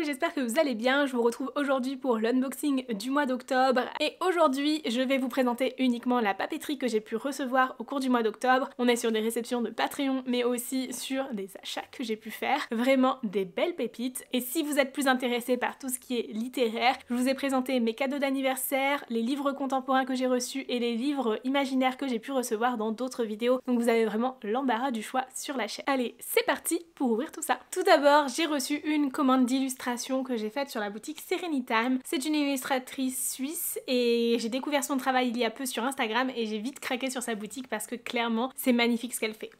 j'espère que vous allez bien. Je vous retrouve aujourd'hui pour l'unboxing du mois d'octobre. Et aujourd'hui, je vais vous présenter uniquement la papeterie que j'ai pu recevoir au cours du mois d'octobre. On est sur des réceptions de Patreon, mais aussi sur des achats que j'ai pu faire. Vraiment des belles pépites. Et si vous êtes plus intéressé par tout ce qui est littéraire, je vous ai présenté mes cadeaux d'anniversaire, les livres contemporains que j'ai reçus et les livres imaginaires que j'ai pu recevoir dans d'autres vidéos. Donc vous avez vraiment l'embarras du choix sur la chaîne. Allez, c'est parti pour ouvrir tout ça. Tout d'abord, j'ai reçu une commande d'illustration que j'ai faite sur la boutique Serenitime. C'est une illustratrice suisse et j'ai découvert son travail il y a peu sur Instagram et j'ai vite craqué sur sa boutique parce que clairement, c'est magnifique ce qu'elle fait.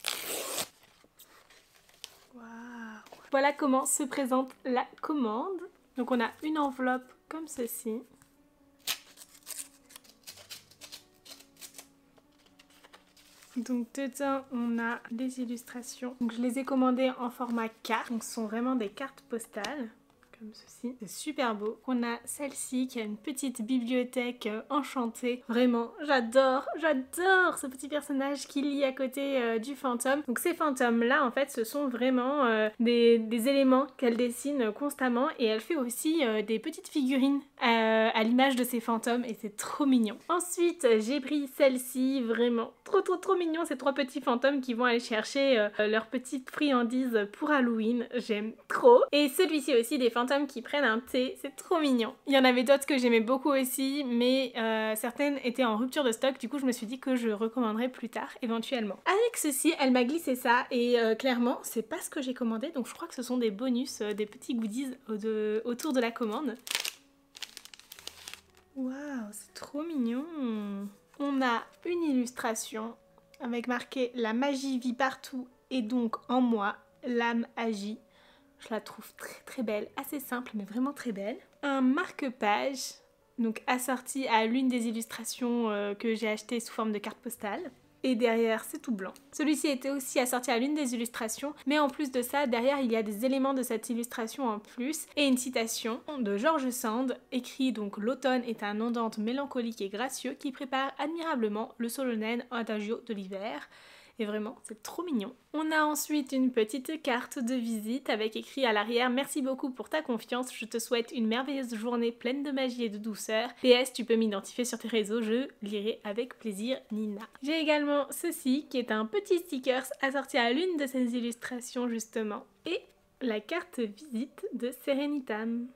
Waouh. Voilà comment se présente la commande. Donc on a une enveloppe comme ceci. Donc dedans on a des illustrations. Donc je les ai commandées en format carte. Donc ce sont vraiment des cartes postales. Comme ceci. C'est super beau. On a celle-ci qui a une petite bibliothèque enchantée. Vraiment, j'adore ce petit personnage qui lit à côté du fantôme. Donc ces fantômes-là, en fait, ce sont vraiment des éléments qu'elle dessine constamment. Et elle fait aussi des petites figurines à l'image de ces fantômes. Et c'est trop mignon. Ensuite, j'ai pris celle-ci. Vraiment trop mignon. Ces trois petits fantômes qui vont aller chercher leurs petites friandises pour Halloween. J'aime trop. Et celui-ci aussi, des fantômes qui prennent un thé, c'est trop mignon. Il y en avait d'autres que j'aimais beaucoup aussi, mais certaines étaient en rupture de stock, du coup je me suis dit que je recommanderais plus tard, éventuellement. Avec ceci, elle m'a glissé ça, et clairement, c'est pas ce que j'ai commandé, donc je crois que ce sont des bonus, des petits goodies autour de la commande. Waouh, c'est trop mignon. On a une illustration avec marqué « La magie vit partout et donc en moi, l'âme agit ». Je la trouve très belle, assez simple mais vraiment très belle. Un marque-page, donc assorti à l'une des illustrations que j'ai achetées sous forme de carte postale. Et derrière c'est tout blanc. Celui-ci était aussi assorti à l'une des illustrations, mais en plus de ça, derrière il y a des éléments de cette illustration en plus et une citation de George Sand, écrit donc « L'automne est un andante mélancolique et gracieux qui prépare admirablement le solennel adagio de l'hiver ». Et vraiment, c'est trop mignon. On a ensuite une petite carte de visite avec écrit à l'arrière « Merci beaucoup pour ta confiance, je te souhaite une merveilleuse journée pleine de magie et de douceur. PS, tu peux m'identifier sur tes réseaux, je lirai avec plaisir, Nina. » J'ai également ceci qui est un petit sticker assorti à l'une de ces illustrations justement. Et la carte visite de Serenitime.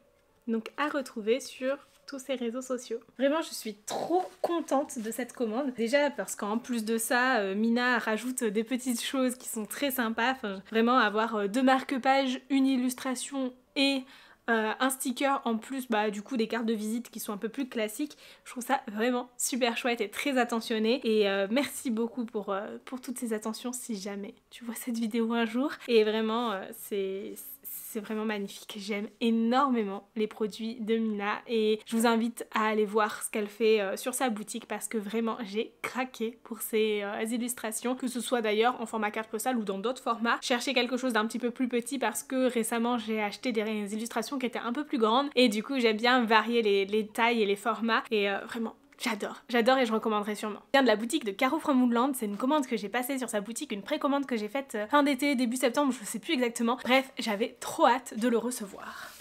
Donc à retrouver sur tous ces réseaux sociaux. Vraiment, je suis trop contente de cette commande. Déjà parce qu'en plus de ça, Mina rajoute des petites choses qui sont très sympas. Enfin, vraiment avoir deux marque-pages, une illustration et un sticker en plus du coup des cartes de visite qui sont un peu plus classiques. Je trouve ça vraiment super chouette et très attentionné. Et merci beaucoup pour toutes ces attentions si jamais tu vois cette vidéo un jour. Et vraiment, c'est vraiment magnifique. J'aime énormément les produits de Mina et je vous invite à aller voir ce qu'elle fait sur sa boutique parce que vraiment j'ai craqué pour ces illustrations, que ce soit d'ailleurs en format carte postale ou dans d'autres formats. Cherchez quelque chose d'un petit peu plus petit parce que récemment j'ai acheté des illustrations qui étaient un peu plus grandes et du coup j'aime bien varier les tailles et les formats et vraiment j'adore et je recommanderais sûrement. Je viens de la boutique de Caro from Woodland, c'est une commande que j'ai passée sur sa boutique, une précommande que j'ai faite fin d'été, début septembre, je sais plus exactement. Bref, j'avais trop hâte de le recevoir.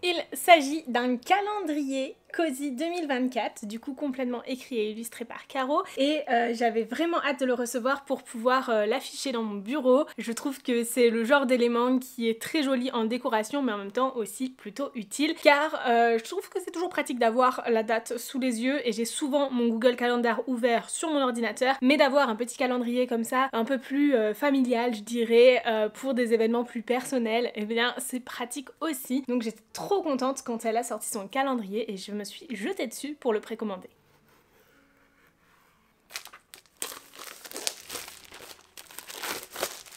Il s'agit d'un calendrier Cozy 2024, du coup complètement écrit et illustré par Caro et j'avais vraiment hâte de le recevoir pour pouvoir l'afficher dans mon bureau. Je trouve que c'est le genre d'élément qui est très joli en décoration mais en même temps aussi plutôt utile car je trouve que c'est toujours pratique d'avoir la date sous les yeux et j'ai souvent mon Google Calendar ouvert sur mon ordinateur, mais d'avoir un petit calendrier comme ça un peu plus familial je dirais pour des événements plus personnels, et bien c'est pratique aussi. Donc j'étais trop contente quand elle a sorti son calendrier et je me suis jetée dessus pour le précommander.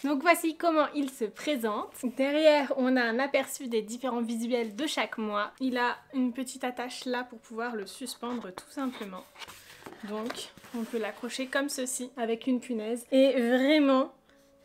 Donc voici comment il se présente. Derrière, on a un aperçu des différents visuels de chaque mois. Il a une petite attache là pour pouvoir le suspendre tout simplement. Donc on peut l'accrocher comme ceci avec une punaise. Et vraiment,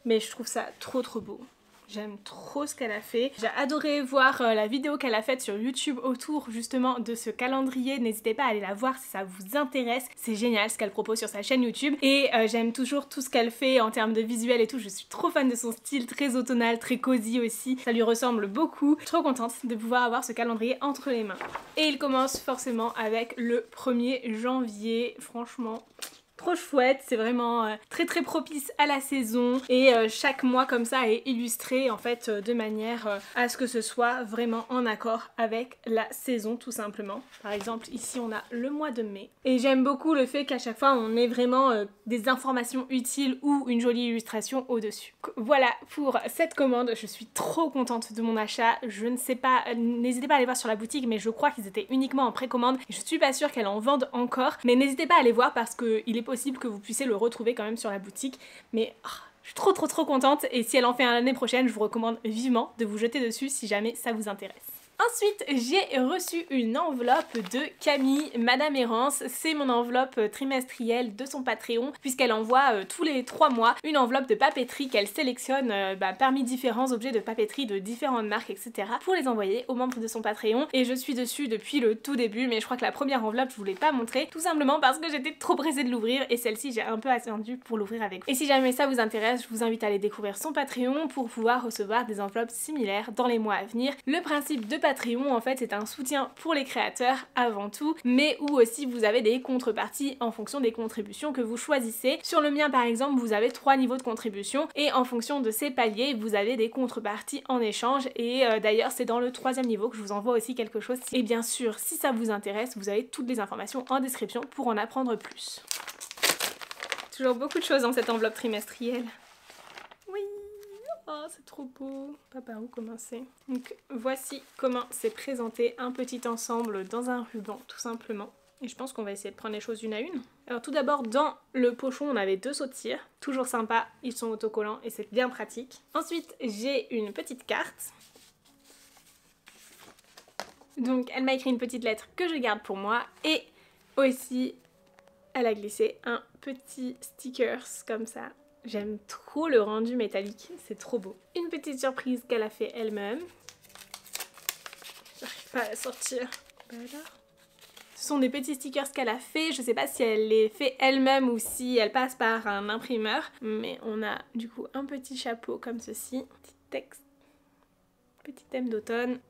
mais je trouve ça trop beau. J'aime trop ce qu'elle a fait. J'ai adoré voir la vidéo qu'elle a faite sur YouTube autour justement de ce calendrier. N'hésitez pas à aller la voir si ça vous intéresse. C'est génial ce qu'elle propose sur sa chaîne YouTube. Et j'aime toujours tout ce qu'elle fait en termes de visuel et tout. Je suis trop fan de son style, très automnal, très cosy aussi. Ça lui ressemble beaucoup. Je suis trop contente de pouvoir avoir ce calendrier entre les mains. Et il commence forcément avec le 1er janvier. Franchement... trop chouette, c'est vraiment très propice à la saison et chaque mois comme ça est illustré en fait de manière à ce que ce soit vraiment en accord avec la saison tout simplement. Par exemple ici on a le mois de mai et j'aime beaucoup le fait qu'à chaque fois on ait vraiment des informations utiles ou une jolie illustration au dessus. Voilà pour cette commande, je suis trop contente de mon achat. Je ne sais pas, n'hésitez pas à aller voir sur la boutique mais je crois qu'ils étaient uniquement en précommande et je suis pas sûre qu'elle en vende encore, mais n'hésitez pas à aller voir parce qu'il est possible que vous puissiez le retrouver quand même sur la boutique, mais je suis trop contente et si elle en fait un l'année prochaine, je vous recommande vivement de vous jeter dessus si jamais ça vous intéresse. Ensuite, j'ai reçu une enveloppe de Camille, Madame Errance. C'est mon enveloppe trimestrielle de son Patreon, puisqu'elle envoie tous les 3 mois une enveloppe de papeterie qu'elle sélectionne parmi différents objets de papeterie de différentes marques, etc. pour les envoyer aux membres de son Patreon. Et je suis dessus depuis le tout début, mais je crois que la première enveloppe, je vous l'ai pas montrée, tout simplement parce que j'étais trop pressée de l'ouvrir, et celle-ci, j'ai un peu attendu pour l'ouvrir avec vous. Et si jamais ça vous intéresse, je vous invite à aller découvrir son Patreon pour pouvoir recevoir des enveloppes similaires dans les mois à venir. Le principe de Patreon en fait c'est un soutien pour les créateurs avant tout, mais où aussi vous avez des contreparties en fonction des contributions que vous choisissez. Sur le mien par exemple vous avez 3 niveaux de contribution et en fonction de ces paliers vous avez des contreparties en échange et d'ailleurs c'est dans le 3e niveau que je vous envoie aussi quelque chose. Et bien sûr si ça vous intéresse vous avez toutes les informations en description pour en apprendre plus. Toujours beaucoup de choses dans cette enveloppe trimestrielle. Oui. Oh, c'est trop beau. Pas par où commencer. Donc voici comment c'est présenté, un petit ensemble dans un ruban tout simplement. Et je pense qu'on va essayer de prendre les choses une à une. Alors tout d'abord dans le pochon on avait 2 seaux de cire, toujours sympa, ils sont autocollants et c'est bien pratique. Ensuite j'ai une petite carte. Donc elle m'a écrit une petite lettre que je garde pour moi et aussi elle a glissé un petit stickers comme ça. J'aime trop le rendu métallique, c'est trop beau. Une petite surprise qu'elle a fait elle-même. J'arrive pas à la sortir. Voilà. Ce sont des petits stickers qu'elle a fait, je sais pas si elle les fait elle-même ou si elle passe par un imprimeur. Mais on a du coup un petit chapeau comme ceci, petit texte, petit thème d'automne,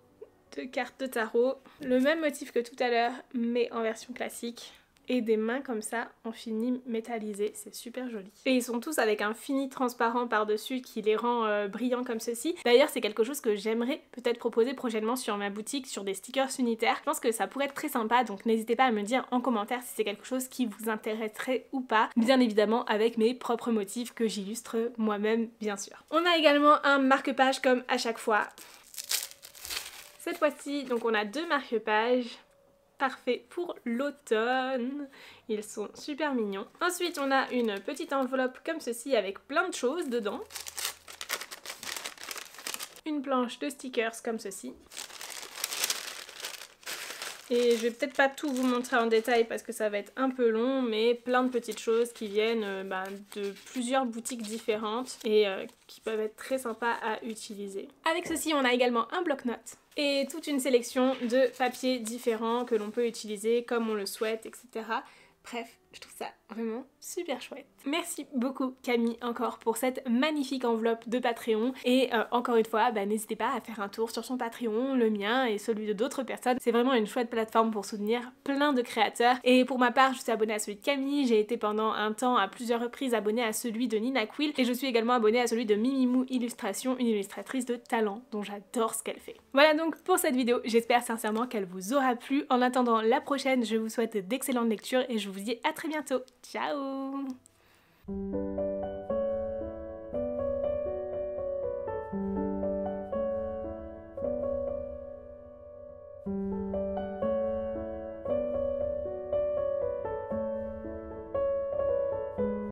2 cartes de tarot. Le même motif que tout à l'heure mais en version classique. Et des mains comme ça en fini métallisé, c'est super joli. Et ils sont tous avec un fini transparent par-dessus qui les rend brillants comme ceci. D'ailleurs c'est quelque chose que j'aimerais peut-être proposer prochainement sur ma boutique, sur des stickers unitaires. Je pense que ça pourrait être très sympa, donc n'hésitez pas à me dire en commentaire si c'est quelque chose qui vous intéresserait ou pas. Bien évidemment avec mes propres motifs que j'illustre moi-même bien sûr. On a également un marque-page comme à chaque fois. Cette fois-ci donc on a 2 marque-pages. Parfait pour l'automne, ils sont super mignons. Ensuite on a une petite enveloppe comme ceci avec plein de choses dedans. Une planche de stickers comme ceci. Et je vais peut-être pas tout vous montrer en détail parce que ça va être un peu long, mais plein de petites choses qui viennent de plusieurs boutiques différentes et qui peuvent être très sympas à utiliser. Avec ceci, on a également un bloc-notes et toute une sélection de papiers différents que l'on peut utiliser comme on le souhaite, etc. Bref, je trouve ça vraiment super chouette. Merci beaucoup Camille encore pour cette magnifique enveloppe de Patreon et encore une fois n'hésitez pas à faire un tour sur son Patreon, le mien et celui de d'autres personnes. C'est vraiment une chouette plateforme pour soutenir plein de créateurs et pour ma part je suis abonnée à celui de Camille, j'ai été pendant un temps à plusieurs reprises abonnée à celui de Nina Quill et je suis également abonnée à celui de Mimimou Illustration, une illustratrice de talent dont j'adore ce qu'elle fait. Voilà donc pour cette vidéo, j'espère sincèrement qu'elle vous aura plu. En attendant la prochaine, je vous souhaite d'excellentes lectures et je vous dis à très bientôt. Ciao!